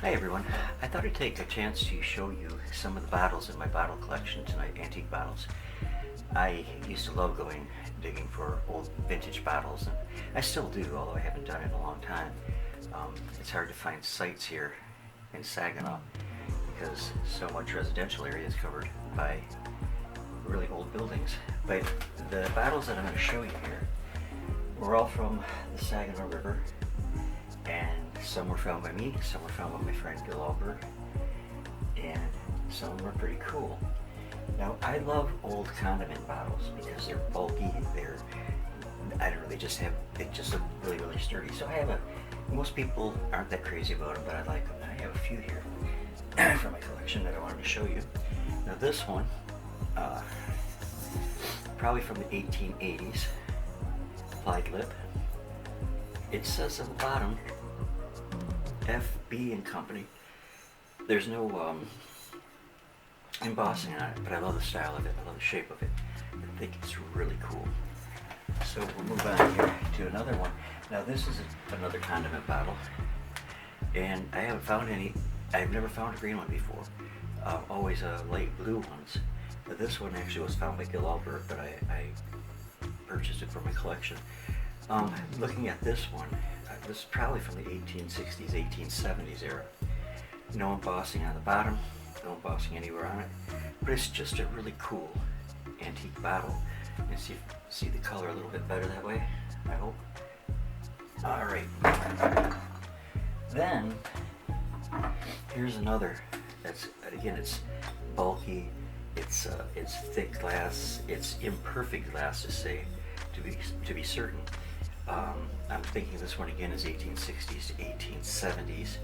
Hi everyone. I thought I'd take a chance to show you some of the bottles in my bottle collection tonight, antique bottles. I used to love going digging for old vintage bottles, and I still do, although I haven't done it in a long time. It's hard to find sites here in Saginaw because so much residential area is covered by really old buildings. But the bottles that I'm going to show you here were all from the Saginaw River, and some were found by me, some were found by my friend Bill Alberg, and some of them are pretty cool. Now, I love old Condiment bottles because they're bulky, I don't know, they just look really, really sturdy. So most people aren't that crazy about them, but I like them. I have a few here from my collection that I wanted to show you. Now this one, probably from the 1880s, applied lip. It says on the bottom, FB and Company. There's no embossing on it, but I love the style of it. I love the shape of it. I think it's really cool. So we'll move on here to another one. Now this is another Condiment bottle, and I haven't found any. I've never found a green one before. Always light blue ones. But this one actually was found by Gil Alberg, but I purchased it for my collection. Looking at this one, this is probably from the 1860s, 1870s era. No embossing on the bottom, no embossing anywhere on it, but it's just a really cool antique bottle. And see the color a little bit better that way, I hope. All right. Then here's another. It's bulky. It's thick glass. It's imperfect glass to be certain. I'm thinking this one again is 1860s to 1870s.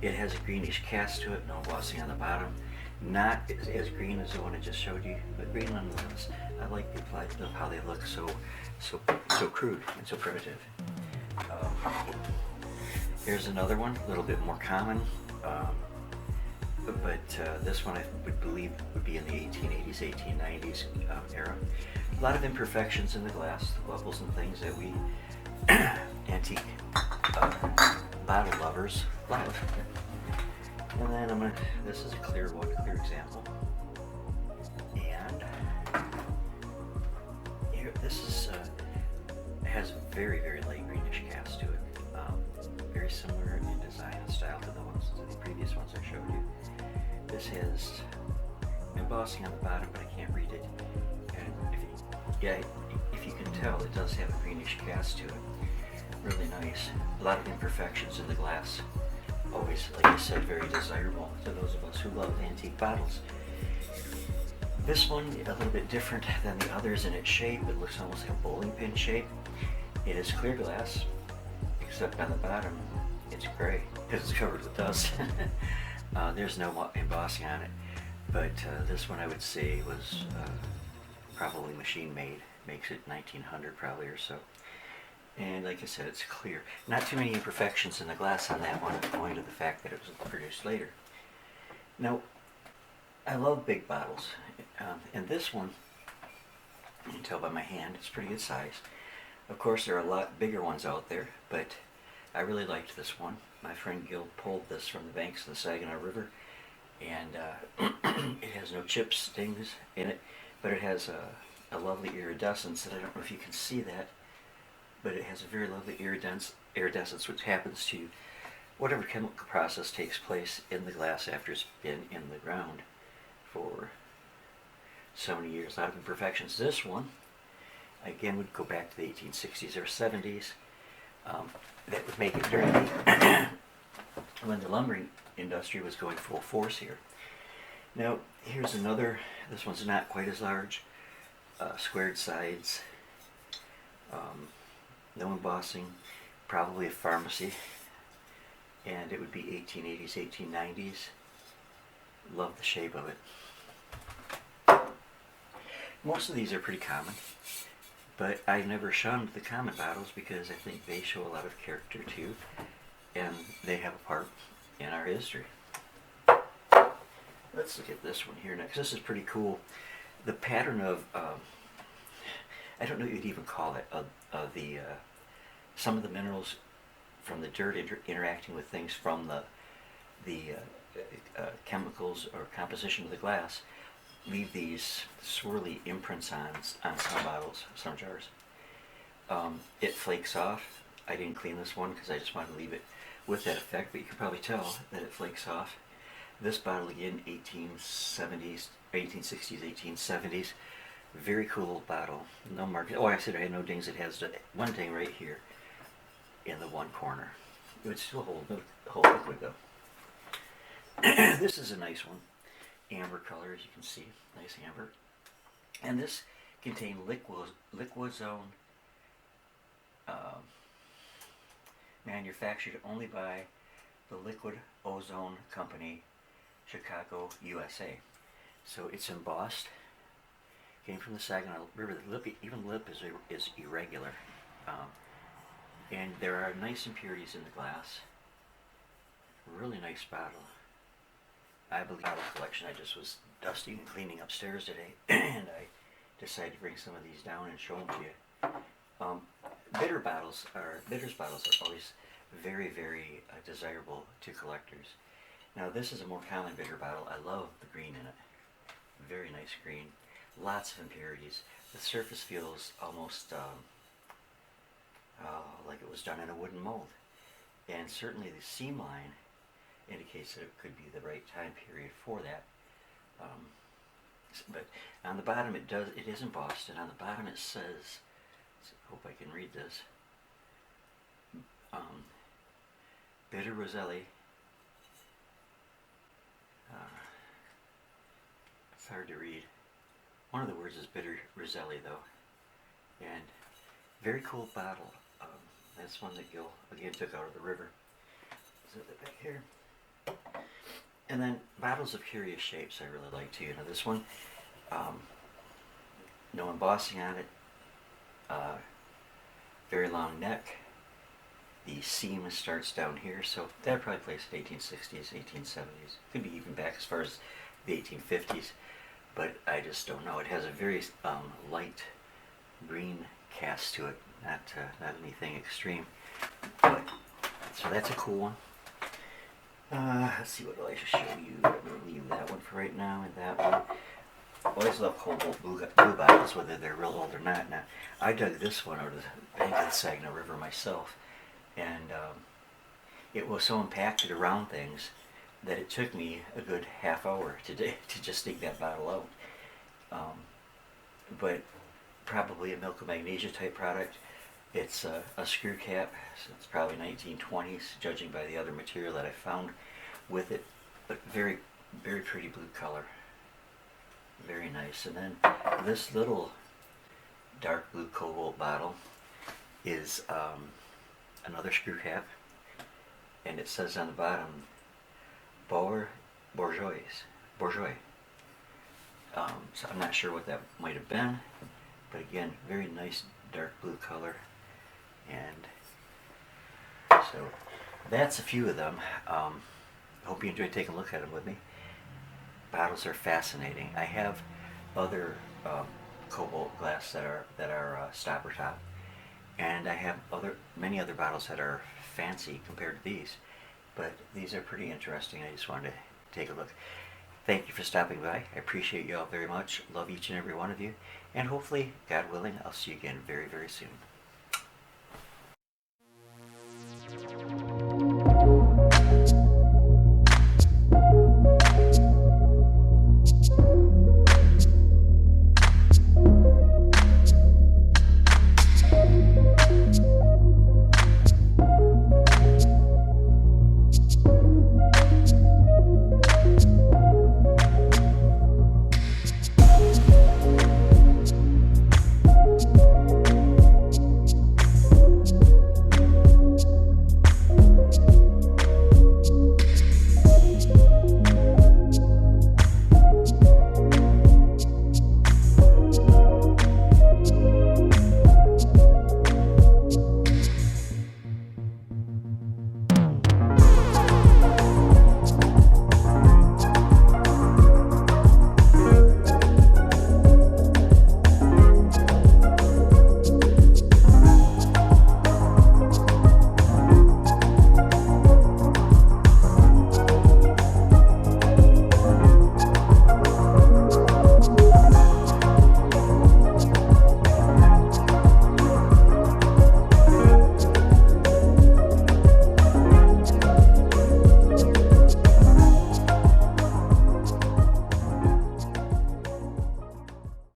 It has a greenish cast to it, no embossing on the bottom. Not as green as the one I just showed you, but green nonetheless. I like the applied lip, how they look so crude and so primitive. Here's another one, a little bit more common, but this one I would believe would be in the 1880s, 1890s era. A lot of imperfections in the glass, the bubbles and things that we antique bottle lovers love. And then this is a clear example. And here, this has a very, very light greenish cast to it. Very similar in design and style to the previous ones I showed you. This has embossing on the bottom, but I can't read it. And if you can tell, it does have a greenish cast to it. Really nice. A lot of imperfections in the glass. Always, like I said, very desirable to those of us who love antique bottles. This one, a little bit different than the others in its shape. It looks almost like a bowling pin shape. It is clear glass, except on the bottom it's gray because it's covered with dust. There's no embossing on it, but this one I would say was probably machine made. Makes it 1900 probably or so. And like I said, it's clear. Not too many imperfections in the glass on that one, owing to the fact that it was produced later. Now, I love big bottles, and this one, you can tell by my hand, it's pretty good size. Of course, there are a lot bigger ones out there, but I really liked this one. My friend Gil pulled this from the banks of the Saginaw River, and it has no chips, stings in it, but it has a lovely iridescence, and I don't know if you can see that, but it has a very lovely iridescence, which happens to whatever chemical process takes place in the glass after it's been in the ground for so many years. A lot of imperfections. This one, again, would go back to the 1860s or 70s. That would make it during when the lumbering industry was going full force here. Now, here's another. This one's not quite as large. Squared sides. No embossing, probably a pharmacy, and it would be 1880s, 1890s. Love the shape of it. Most of these are pretty common, but I've never shunned the common bottles because I think they show a lot of character too, and they have a part in our history. Let's look at this one here next. This is pretty cool. The pattern of I don't know what you'd even call it, some of the minerals from the dirt interacting with things from the chemicals or composition of the glass leave these swirly imprints on some bottles, some jars. It flakes off. I didn't clean this one because I just wanted to leave it with that effect, but you can probably tell that it flakes off. This bottle again, 1870s, 1860s, 1870s. Very cool bottle. No market. Oh, I said I had no dings. It has one ding right here in the one corner. It would still hold liquid though. This is a nice one. Amber color, as you can see. Nice amber. And this contained Liquozone, manufactured only by the Liquid Ozone Company, Chicago, USA. So it's embossed. Came from the Saginaw River. The lip, even the lip is irregular. And there are nice impurities in the glass. Really nice bottle. I believe bottle collection. I just was dusting and cleaning upstairs today, and I decided to bring some of these down and show them to you. Bitters bottles are always very, very desirable to collectors. Now this is a more common bitter bottle. I love the green in it. Very nice green. Lots of impurities. The surface feels almost like it was done in a wooden mold. And certainly the seam line indicates that it could be the right time period for that. But on the bottom it is embossed, and on the bottom it says, I hope I can read this, Bitter Roselli. It's hard to read. One of the words is Bitter Roselli though. And very cool bottle. That's one that Gil again took out of the river. Zip it back here. And then bottles of curious shapes I really like too. Now this one, no embossing on it. Very long neck. The seam starts down here, so that probably placed 1860s, 1870s. Could be even back as far as the 1850s, but I just don't know. It has a very light green cast to it, not anything extreme. But, so that's a cool one. Let's see, what I should show you. I'm going to leave that one for right now, and that one. I always love cobalt blue bottles, whether they're real old or not. Now, I dug this one out of the bank of the Saginaw River myself, and it was so impacted around things that it took me a good half hour today to just dig that bottle out. But probably a milk of magnesia type product. It's a screw cap, so it's probably 1920s, judging by the other material that I found with it. But very, very pretty blue color. Very nice. And then this little dark blue cobalt bottle is another screw cap, and it says on the bottom, Bourgeois. So I'm not sure what that might have been, but again, very nice dark blue color. And so that's a few of them. I hope you enjoyed taking a look at them with me. Bottles are fascinating. I have other cobalt glass that are stopper top, and I have many other bottles that are fancy compared to these, but these are pretty interesting. I just wanted to take a look. Thank you for stopping by. I appreciate you all very much. Love each and every one of you, and hopefully, God willing, I'll see you again very, very soon.